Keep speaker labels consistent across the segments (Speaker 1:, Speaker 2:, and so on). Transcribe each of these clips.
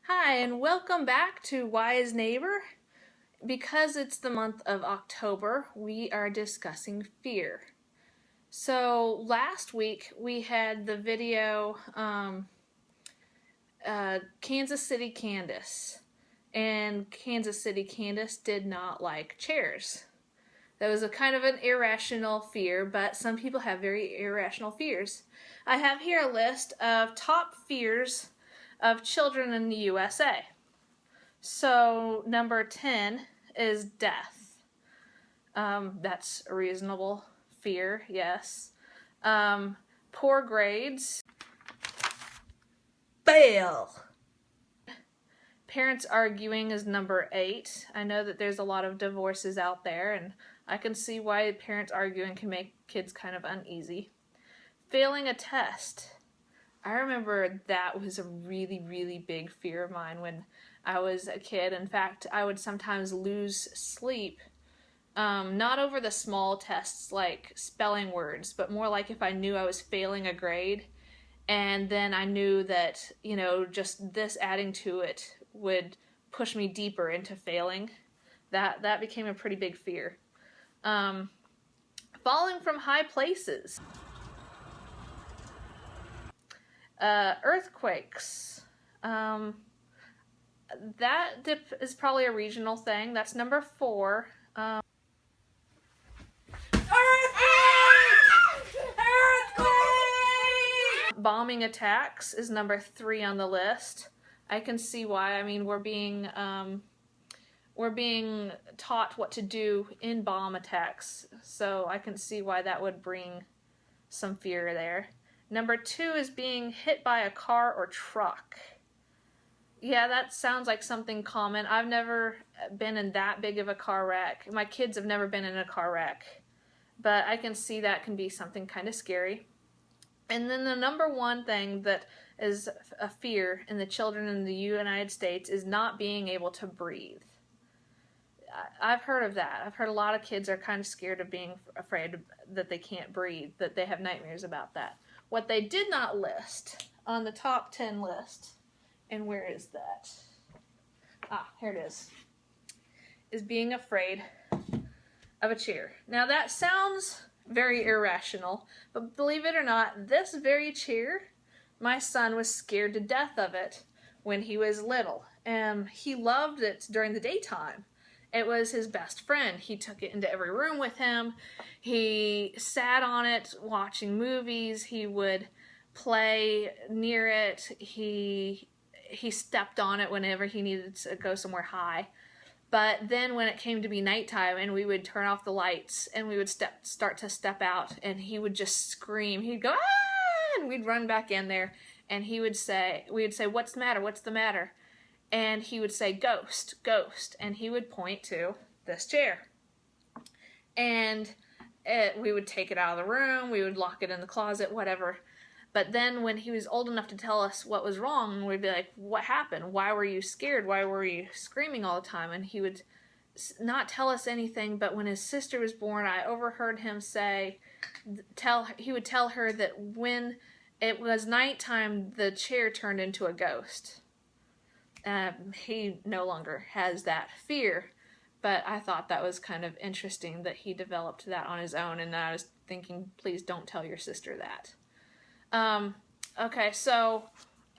Speaker 1: Hi, and welcome back to Wise Neighbor. Because it's the month of October, we are discussing fear. So last week we had the video Kansas City Candace, and Kansas City Candace did not like chairs. That was a kind of an irrational fear, but some people have very irrational fears. I have here a list of top fears of children in the USA. So number 10 is death. That's a reasonable fear, yes. Poor grades. Fail. Parents arguing is number 8. I know that there's a lot of divorces out there, and I can see why parents arguing can make kids kind of uneasy. Failing a test. I remember that was a really, really big fear of mine when I was a kid. In fact, I would sometimes lose sleep, not over the small tests like spelling words, but more like if I knew I was failing a grade, and then I knew that, just this adding to it would push me deeper into failing. That became a pretty big fear. Falling from high places. Earthquakes. That is probably a regional thing. That's number 4. Bombing attacks is number 3 on the list. I can see why. I mean, we're being taught what to do in bomb attacks, so I can see why that would bring some fear there. Number 2 is being hit by a car or truck. Yeah, that sounds like something common. I've never been in that big of a car wreck. My kids have never been in a car wreck, but I can see that can be something kind of scary. And then the number 1 thing that is a fear in the children in the United States is not being able to breathe. I've heard of that. I've heard a lot of kids are kind of scared of being afraid that they can't breathe, that they have nightmares about that. What they did not list on the top 10 list, and where is that? Here it is being afraid of a chair. Now that sounds very irrational, but believe it or not, this very chair, my son was scared to death of it when he was little. He loved it during the daytime. It was his best friend. He took it into every room with him. He sat on it watching movies. He would play near it. He stepped on it whenever he needed to go somewhere high. But then when it came to be nighttime and we would turn off the lights and we would start to step out, and he would just scream. He'd go, "Ah!" And we'd run back in there, and we would say, "What's the matter? What's the matter?" And he would say, "Ghost, ghost." And he would point to this chair. And we would take it out of the room. We would lock it in the closet, whatever. But then when he was old enough to tell us what was wrong, we'd be like, "What happened? Why were you scared? Why were you screaming all the time?" And he would not tell us anything, but when his sister was born, I overheard him he would tell her that when it was nighttime, the chair turned into a ghost. He no longer has that fear, but I thought that was kind of interesting that he developed that on his own, and I was thinking, please don't tell your sister that. Okay, so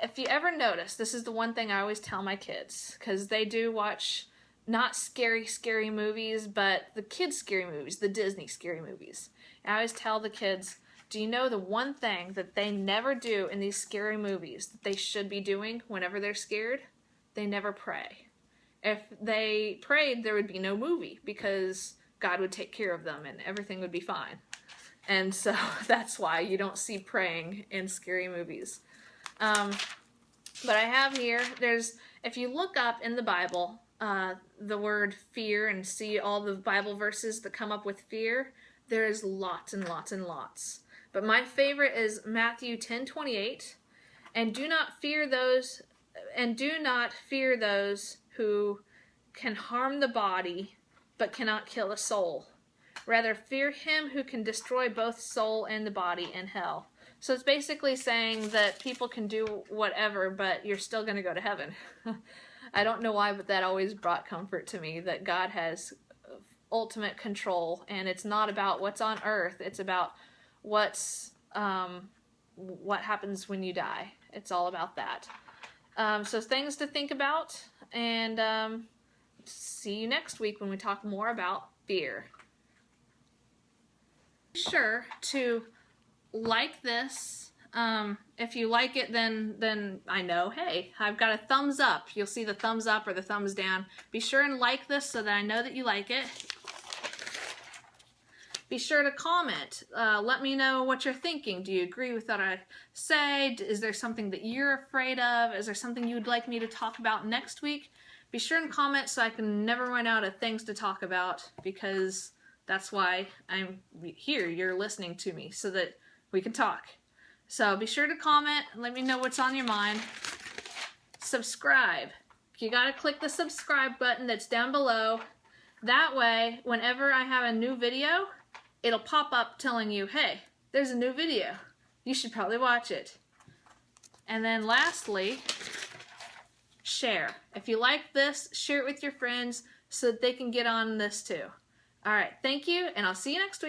Speaker 1: if you ever notice, this is the one thing I always tell my kids, because they do watch not scary movies, but the kids' scary movies, the Disney scary movies. And I always tell the kids, do you know the one thing that they never do in these scary movies that they should be doing whenever they're scared? They never pray. If they prayed, there would be no movie, because God would take care of them and everything would be fine. And so that's why you don't see praying in scary movies. But I have here, if you look up in the Bible, the word fear and see all the Bible verses that come up with fear, there is lots and lots and lots. But my favorite is Matthew 10:28, and do not fear those who can harm the body but cannot kill a soul. Rather fear him who can destroy both soul and the body in hell. So it's basically saying that people can do whatever, but you're still going to go to heaven. I don't know why, but that always brought comfort to me, that God has ultimate control, and it's not about what's on earth. It's about what happens when you die. It's all about that. So things to think about, and see you next week when we talk more about fear. Be sure to like this. If you like it, then I know, hey, I've got a thumbs up. You'll see the thumbs up or the thumbs down. Be sure and like this so that I know that you like it. Be sure to comment. Let me know what you're thinking. Do you agree with what I say? Is there something that you're afraid of? Is there something you'd like me to talk about next week? Be sure and comment so I can never run out of things to talk about, because that's why I'm here. You're listening to me so that we can talk. So be sure to comment. Let me know what's on your mind. Subscribe. You gotta click the subscribe button that's down below. That way, whenever I have a new video, it'll pop up telling you, hey, there's a new video. You should probably watch it. And then lastly, share. If you like this, share it with your friends so that they can get on this too. All right, thank you, and I'll see you next week.